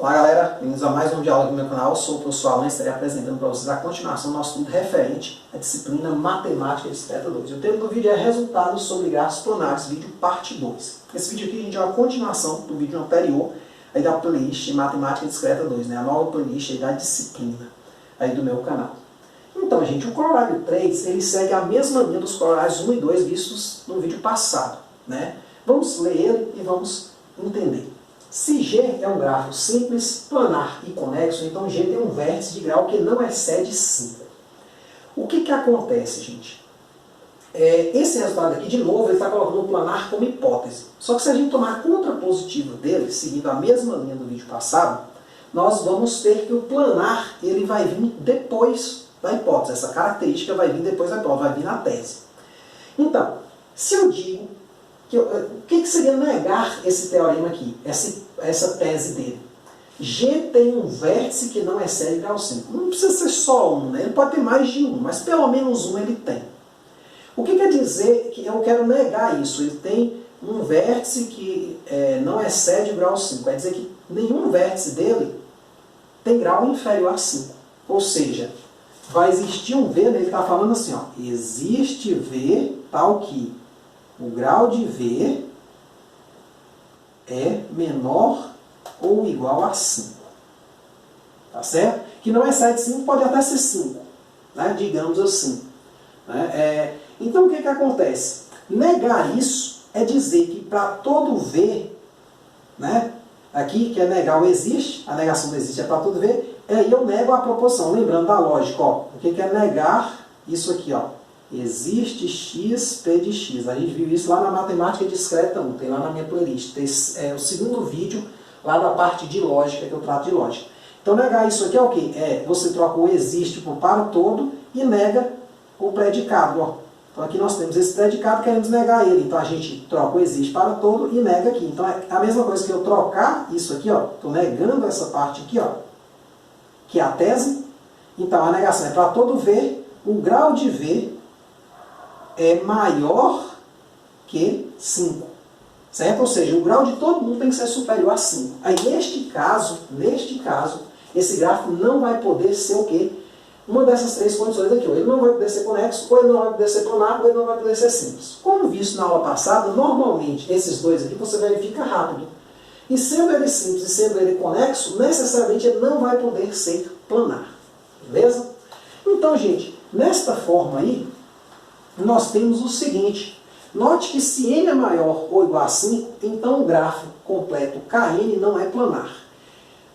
Olá galera, bem-vindos a mais um vídeo aula aqui no meu canal. Eu sou o professor Alan e estarei apresentando para vocês a continuação do nosso estudo referente à disciplina Matemática Discreta 2. O tema do vídeo é Resultados sobre Grafos Planares, vídeo parte 2. Esse vídeo aqui a gente é uma continuação do vídeo anterior aí da playlist Matemática Discreta 2, né? A nova playlist aí da disciplina aí do meu canal. Então, gente, o corolário 3 ele segue a mesma linha dos corolários 1 e 2 vistos no vídeo passado, né? Vamos ler ele e vamos entender. Se G é um grafo simples, planar e conexo, então G tem um vértice de grau que não excede 5. O que acontece, gente? Esse resultado aqui, de novo, ele está colocando o planar como hipótese. Só que se a gente tomar a contrapositiva dele, seguindo a mesma linha do vídeo passado, nós vamos ter que o planar ele vai vir depois da hipótese. Essa característica vai vir depois da hipótese, vai vir na tese. Então, se eu digo o que seria negar esse teorema aqui, essa tese dele? G tem um vértice que não excede grau 5. Não precisa ser só um, né? Ele pode ter mais de um, mas pelo menos um ele tem. O que quer dizer que eu quero negar isso? Ele tem um vértice que não excede grau 5. Quer dizer que nenhum vértice dele tem grau inferior a 5. Ou seja, vai existir um V, né? Ele está falando assim, ó, existe V tal que o grau de V é menor ou igual a 5. Tá certo? Que não excede 5, pode até ser 5. Né? Digamos assim. Né? Então, o que acontece? Negar isso é dizer que para todo V, né? Aqui, que é negar o existe, a negação do existe é para todo V, aí eu nego a proporção. Lembrando da lógica, ó, o que é negar isso aqui, ó? Existe x, p de x. A gente viu isso lá na Matemática Discreta 1, tem lá na minha playlist. Tem, o segundo vídeo lá da parte de lógica, que eu trato de lógica. Então negar isso aqui é o quê? Você troca o existe por para todo e nega o predicado. Ó. Então aqui nós temos esse predicado, queremos negar ele. Então a gente troca o existe para todo e nega aqui. Então é a mesma coisa que eu trocar isso aqui, ó. Estou negando essa parte aqui, ó, que é a tese. Então a negação é para todo V, o grau de V é maior que 5. Certo? Ou seja, o grau de todo mundo tem que ser superior a 5. Aí, neste caso, esse gráfico não vai poder ser o quê? Uma dessas três condições aqui. Ou ele não vai poder ser conexo, ou ele não vai poder ser planar, ou ele não vai poder ser simples. Como visto na aula passada, normalmente, esses dois aqui você verifica rápido. E sendo ele simples e sendo ele conexo, necessariamente ele não vai poder ser planar. Beleza? Então, gente, nesta forma aí, nós temos o seguinte. Note que se n é maior ou igual a 5, então o grafo completo Kn não é planar.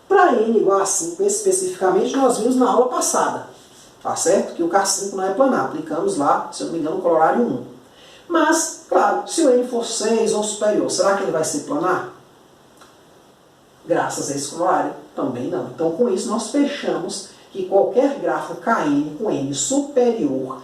Para n igual a 5 especificamente, nós vimos na aula passada. Tá certo? Que o K5 não é planar. Aplicamos lá, se eu não me engano, o corolário 1. Mas, claro, se o n for 6 ou superior, será que ele vai ser planar? Graças a esse corolário, também não. Então, com isso, nós fechamos que qualquer grafo Kn com n superior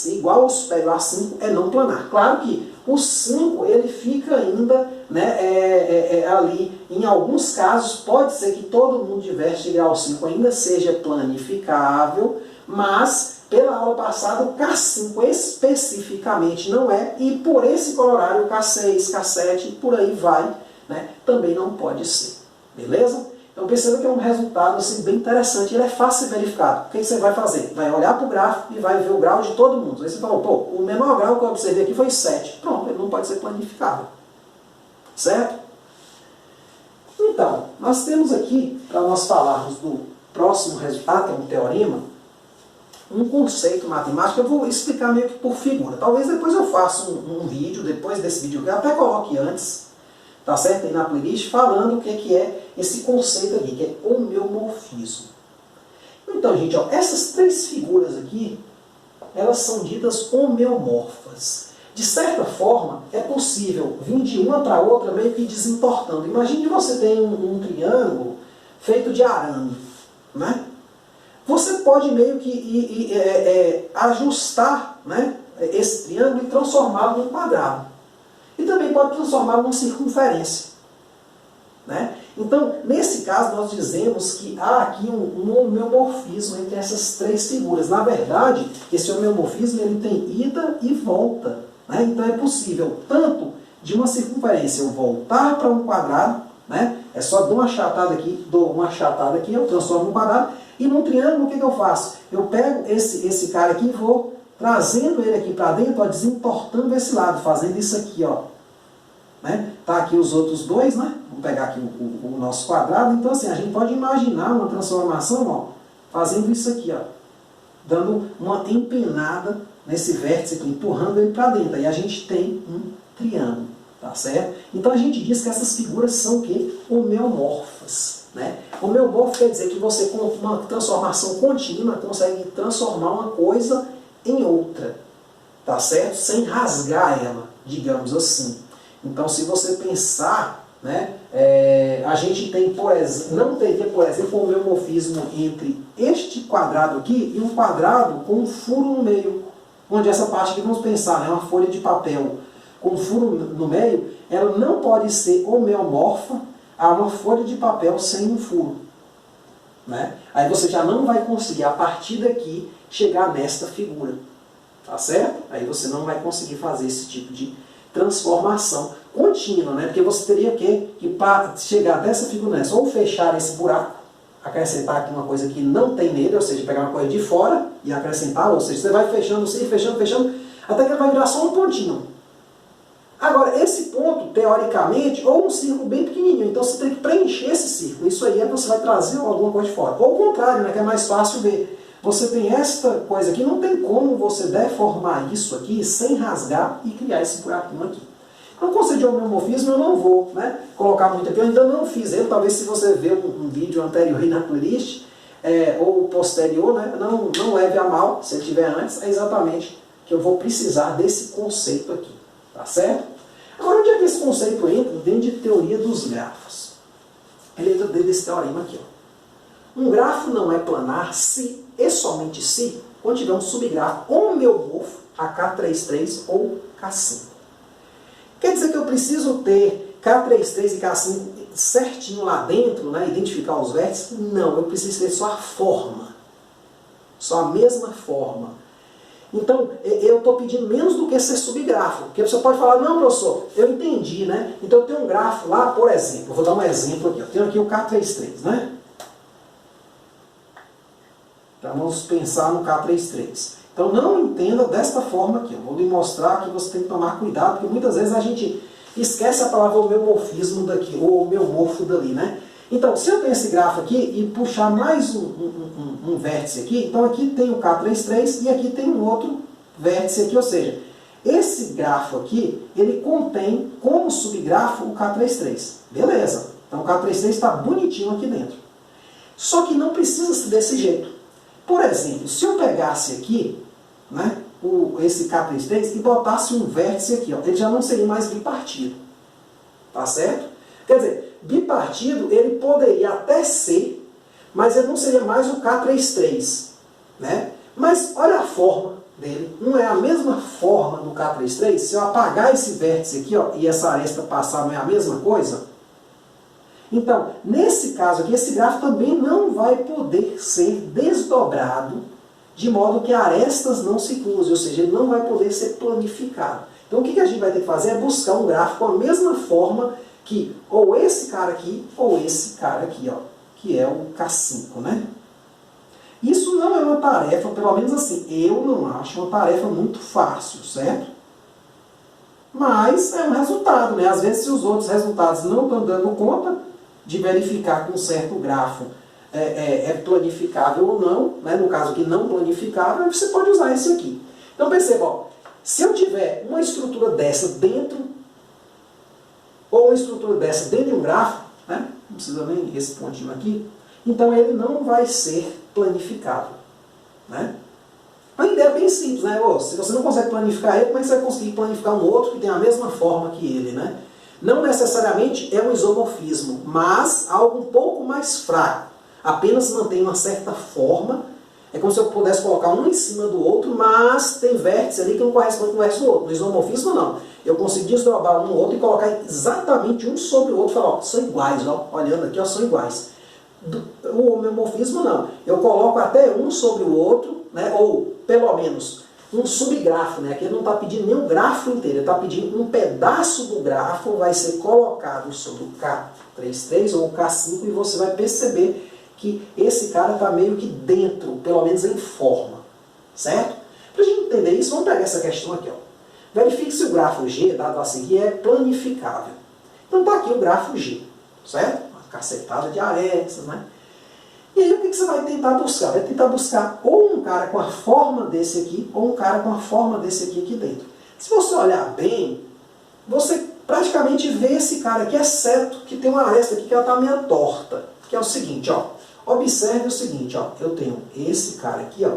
igual ou superior a 5 é não planar. Claro que o 5 ele fica ainda, né, ali, em alguns casos, pode ser que todo mundo de vértice de grau 5 ainda seja planificável, mas pela aula passada o K5 especificamente não é, e por esse corolário o K6, K7, por aí vai, né, também não pode ser. Beleza? Então perceba que é um resultado assim, bem interessante, ele é fácil de verificar. O que você vai fazer? Vai olhar para o gráfico e vai ver o grau de todo mundo. Aí você fala, pô, o menor grau que eu observei aqui foi 7. Pronto, ele não pode ser planificável. Certo? Então, nós temos aqui, para nós falarmos do próximo resultado, que é um teorema, um conceito matemático. Eu vou explicar meio que por figura. Talvez depois eu faça um vídeo, depois desse vídeo que eu até coloque antes, tá certo? Aí na playlist, falando o que é esse conceito aqui, que é homeomorfismo. Então, gente, ó, essas três figuras aqui, elas são ditas homeomorfas. De certa forma, é possível vir de uma para outra meio que desentortando. Imagine que você tem um triângulo feito de arame, né? Você pode meio que ajustar, né, esse triângulo e transformá-lo num quadrado. E também pode transformá-lo numa circunferência. Né? Então, nesse caso, nós dizemos que há aqui um homeomorfismo entre essas três figuras. Na verdade, esse homeomorfismo ele tem ida e volta. Né? Então, é possível tanto de uma circunferência eu voltar para um quadrado, né? É só dou uma achatada aqui, eu transformo no quadrado. E no triângulo, o que eu faço? Eu pego esse cara aqui e vou trazendo ele aqui para dentro, ó, desentortando esse lado, fazendo isso aqui, ó. Né? Tá aqui os outros dois, né? Vamos pegar aqui o nosso quadrado. Então, assim, a gente pode imaginar uma transformação, ó, fazendo isso aqui, ó, dando uma empenada nesse vértice aqui, empurrando ele para dentro. Aí a gente tem um triângulo, tá certo? Então a gente diz que essas figuras são o quê? Homeomorfas, né? Homeomorfo quer dizer que você, com uma transformação contínua, consegue transformar uma coisa em outra, tá certo? Sem rasgar ela, digamos assim. Então, se você pensar, né, a gente tem, por exemplo, não teria, por exemplo, um homeomorfismo entre este quadrado aqui e um quadrado com um furo no meio, onde essa parte aqui, vamos pensar, é uma folha de papel com um furo no meio, ela não pode ser homeomorfa a uma folha de papel sem um furo, né? Aí você já não vai conseguir, a partir daqui, chegar nesta figura, tá certo? Aí você não vai conseguir fazer esse tipo de transformação contínua, né? Porque você teria que para chegar dessa figura nessa, ou fechar esse buraco, acrescentar aqui uma coisa que não tem nele, ou seja, pegar uma coisa de fora e acrescentar, ou seja, você vai fechando, fechando, até que ele vai virar só um pontinho. Agora, esse ponto, teoricamente, ou um círculo bem pequenininho, então você tem que preencher esse círculo. Isso aí você vai trazer alguma coisa de fora. Ou o contrário, né, que é mais fácil ver. Você tem esta coisa aqui, não tem como você deformar isso aqui sem rasgar e criar esse buraquinho aqui. No conceito de homeomorfismo eu não vou, né, colocar muito aqui, eu ainda não fiz ele, talvez se você ver um vídeo anterior aí na playlist, ou posterior, né, não leve a mal, se ele tiver antes, é exatamente que eu vou precisar desse conceito aqui, tá certo? Agora, onde é que esse conceito entra? Dentro de teoria dos grafos. Ele entra dentro desse teorema aqui, ó. Um grafo não é planar se, e somente se, quando tiver um subgrafo homeomorfo a K33 ou K5. Quer dizer que eu preciso ter K33 e K5 certinho lá dentro, né, identificar os vértices? Não, eu preciso ter só a forma. Só a mesma forma. Então, eu estou pedindo menos do que ser subgrafo. Porque você pode falar, não, professor, eu entendi, né? Então eu tenho um grafo lá, por exemplo, eu vou dar um exemplo aqui. Eu tenho aqui o K33, né? Então vamos pensar no K33. Então não entenda desta forma aqui. Eu vou lhe mostrar que você tem que tomar cuidado, porque muitas vezes a gente esquece a palavra homeomorfismo daqui, ou homeomorfo dali, né? Então, se eu tenho esse grafo aqui e puxar mais um vértice aqui, então aqui tem o K33 e aqui tem um outro vértice aqui, ou seja, esse grafo aqui, ele contém como subgrafo o K33. Beleza, então o K33 está bonitinho aqui dentro. Só que não precisa ser desse jeito. Por exemplo, se eu pegasse aqui, né, esse K33 e botasse um vértice aqui, ó, ele já não seria mais bipartido. Tá certo? Quer dizer, bipartido ele poderia até ser, mas ele não seria mais o K33. Né? Mas olha a forma dele. Não é a mesma forma do K33? Se eu apagar esse vértice aqui, ó, e essa aresta passar, não é a mesma coisa? Então, nesse caso aqui, esse grafo também não vai poder ser desdobrado de modo que arestas não se cruzem, ou seja, ele não vai poder ser planificado. Então, o que a gente vai ter que fazer é buscar um grafo com a mesma forma que ou esse cara aqui, ou esse cara aqui, ó, que é o K5, né? Isso não é uma tarefa, pelo menos assim, eu não acho uma tarefa muito fácil, certo? Mas é um resultado, né? Às vezes, se os outros resultados não estão dando conta de verificar que um certo grafo é planificável ou não, né? No caso aqui, não planificável, você pode usar esse aqui. Então, perceba, ó, se eu tiver uma estrutura dessa dentro, ou uma estrutura dessa dentro de um grafo, né? Não precisa nem esse pontinho aqui, então ele não vai ser planificável. Né? A ideia é bem simples, né? Se você não consegue planificar ele, como é que você vai conseguir planificar um outro que tem a mesma forma que ele? Né? Não necessariamente é um isomorfismo, mas algo um pouco mais fraco. Apenas mantém uma certa forma. É como se eu pudesse colocar um em cima do outro, mas tem vértice ali que não corresponde com o vértice do outro. No isomorfismo, não. Eu consigo desdobrar um no outro e colocar exatamente um sobre o outro e falar, ó, são iguais, ó, olhando aqui, ó, são iguais. O homeomorfismo, não. Eu coloco até um sobre o outro, né, ou pelo menos um subgrafo, né? Aqui ele não está pedindo nem o grafo inteiro, ele está pedindo um pedaço do grafo vai ser colocado sobre o K33 ou o K5 e você vai perceber que esse cara está meio que dentro, pelo menos em forma, certo? Para a gente entender isso, vamos pegar essa questão aqui, ó. Verifique se o grafo G, dado a seguir, é planificável. Então está aqui o grafo G, certo? Uma cacetada de arestas, né? E aí o que você vai tentar buscar? Vai tentar buscar ou um cara com a forma desse aqui, ou um cara com a forma desse aqui dentro. Se você olhar bem, você praticamente vê esse cara aqui, exceto que tem uma aresta aqui que ela está meio torta. Que é o seguinte, ó. Observe o seguinte, ó. Eu tenho esse cara aqui, ó,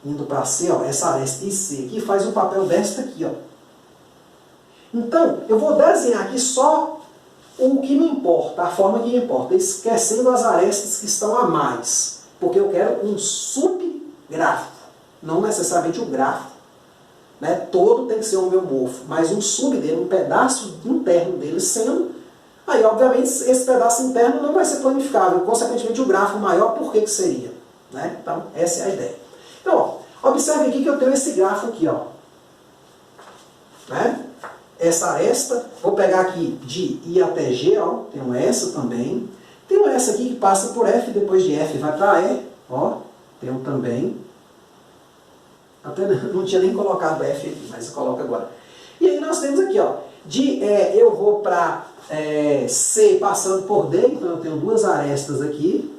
indo para C, ó, essa aresta IC aqui faz o papel desta aqui, ó. Então, eu vou desenhar aqui só o que me importa, a forma que me importa, esquecendo as arestas que estão a mais, porque eu quero um subgrafo, não necessariamente o grafo, né? Todo tem que ser homeomorfo, mas um sub dele, um pedaço interno dele sendo, aí obviamente esse pedaço interno não vai ser planificável, consequentemente o grafo maior, por que seria? Né? Então, essa é a ideia. Então, ó, observe aqui que eu tenho esse grafo aqui, ó, né? Essa aresta, vou pegar aqui de I até G, ó, tenho essa também. Tenho essa aqui que passa por F, depois de F vai para E, ó, tenho também. Até não tinha nem colocado F aqui, mas eu coloco agora. E aí nós temos aqui, ó, de eu vou para C passando por D, então eu tenho duas arestas aqui.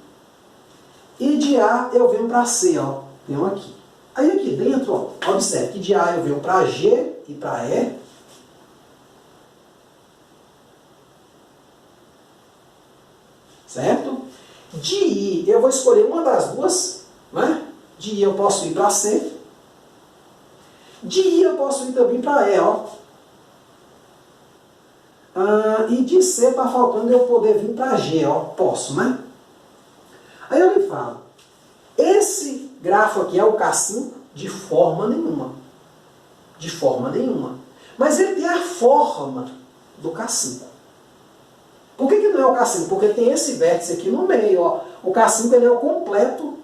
E de A eu venho para C, ó, tenho aqui. Aí aqui dentro, ó, observe que de A eu venho para G e para E. Certo? De I, eu vou escolher uma das duas, né? De I eu posso ir para C. De I eu posso ir também para E, ó. E de C está faltando eu poder vir para G, ó. Posso, né? Aí eu lhe falo, esse grafo aqui é o K5 de forma nenhuma. De forma nenhuma. Mas ele tem a forma do K5. Por que não é o K5? Porque tem esse vértice aqui no meio. Ó. O K5 ele é o completo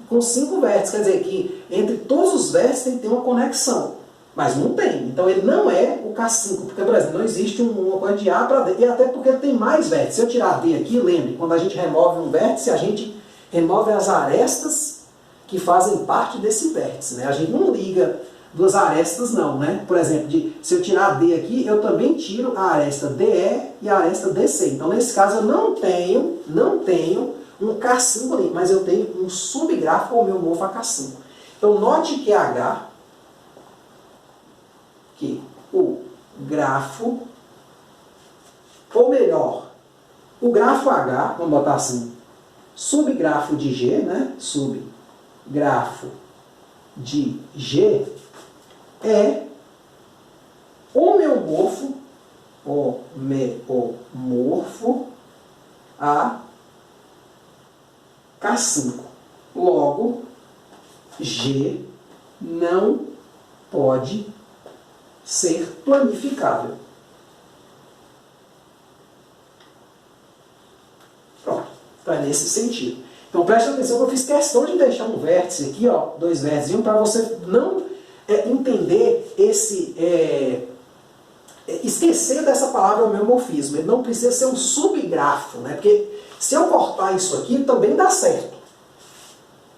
com 5 vértices. Quer dizer que entre todos os vértices tem que ter uma conexão. Mas não tem. Então ele não é o K5. Porque, por exemplo, não existe uma coisa de A para D. E até porque tem mais vértices. Se eu tirar D aqui, lembre, quando a gente remove um vértice, a gente remove as arestas que fazem parte desse vértice. Né? A gente não liga duas arestas não, né? Por exemplo, se eu tirar D aqui, eu também tiro a aresta DE e a aresta DC. Então, nesse caso, eu não tenho um K5 ali, mas eu tenho um subgrafo homeomorfo a K5. Então, note que H, que o grafo, ou melhor, o grafo H, vamos botar assim, subgrafo de G, né? Subgrafo de G, é homeomorfo a K5. Logo, G não pode ser planificável. Pronto. Então é nesse sentido. Então preste atenção que eu fiz questão de deixar um vértice aqui, ó, dois vértices, para você não entender esse... esquecer dessa palavra homeomorfismo. Ele não precisa ser um subgrafo, né? Porque se eu cortar isso aqui, também dá certo.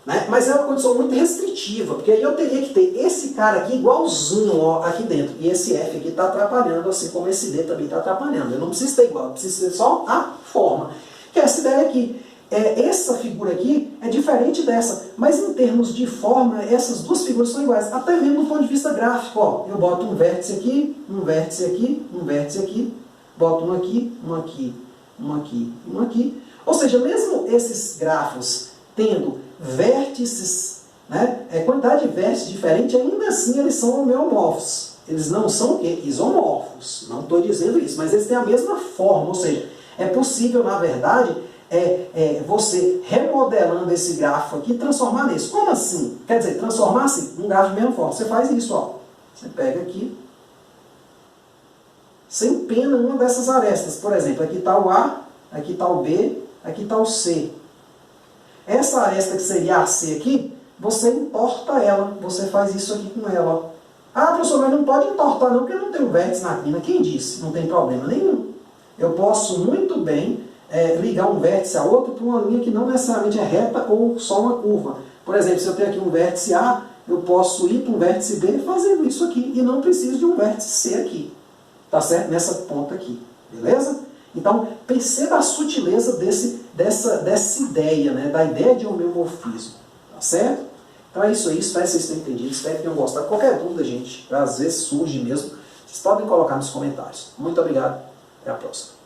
Né? Mas é uma condição muito restritiva, porque aí eu teria que ter esse cara aqui igualzinho, ó, aqui dentro. E esse F aqui está atrapalhando, assim como esse D também está atrapalhando. Eu não preciso ter igual, eu preciso ter só a forma. Que é essa ideia aqui. Essa figura aqui é diferente dessa, mas em termos de forma, essas duas figuras são iguais, até mesmo do ponto de vista gráfico. Ó, eu boto um vértice aqui, um vértice aqui, um vértice aqui, boto um aqui, um aqui, um aqui, um aqui. Ou seja, mesmo esses grafos tendo vértices, né, quantidade de vértices diferente, ainda assim eles são homeomorfos. Eles não são o quê? Isomorfos. Não estou dizendo isso, mas eles têm a mesma forma. Ou seja, é possível, na verdade, você remodelando esse grafo aqui, transformar nisso. Como assim? Quer dizer, transformar assim, um grafo de mesma forma. Você faz isso, ó. Você pega aqui, você empena uma dessas arestas. Por exemplo, aqui está o A, aqui está o B, aqui está o C. Essa aresta que seria AC aqui, você entorta ela, você faz isso aqui com ela. Ó. Ah, professor, mas não pode entortar não, porque não tem um vértice na crina. Quem disse? Não tem problema nenhum. Eu posso muito bem ligar um vértice a outro por uma linha que não necessariamente é reta ou só uma curva. Por exemplo, se eu tenho aqui um vértice A, eu posso ir para um vértice B fazendo isso aqui, e não preciso de um vértice C aqui. Tá certo? Nessa ponta aqui. Beleza? Então, perceba a sutileza dessa ideia, né? Da ideia de homeomorfismo. Tá certo? Então é isso aí, espero que vocês tenham entendido, espero que tenham gostado. Qualquer dúvida, gente, às vezes surge mesmo, vocês podem colocar nos comentários. Muito obrigado, até a próxima.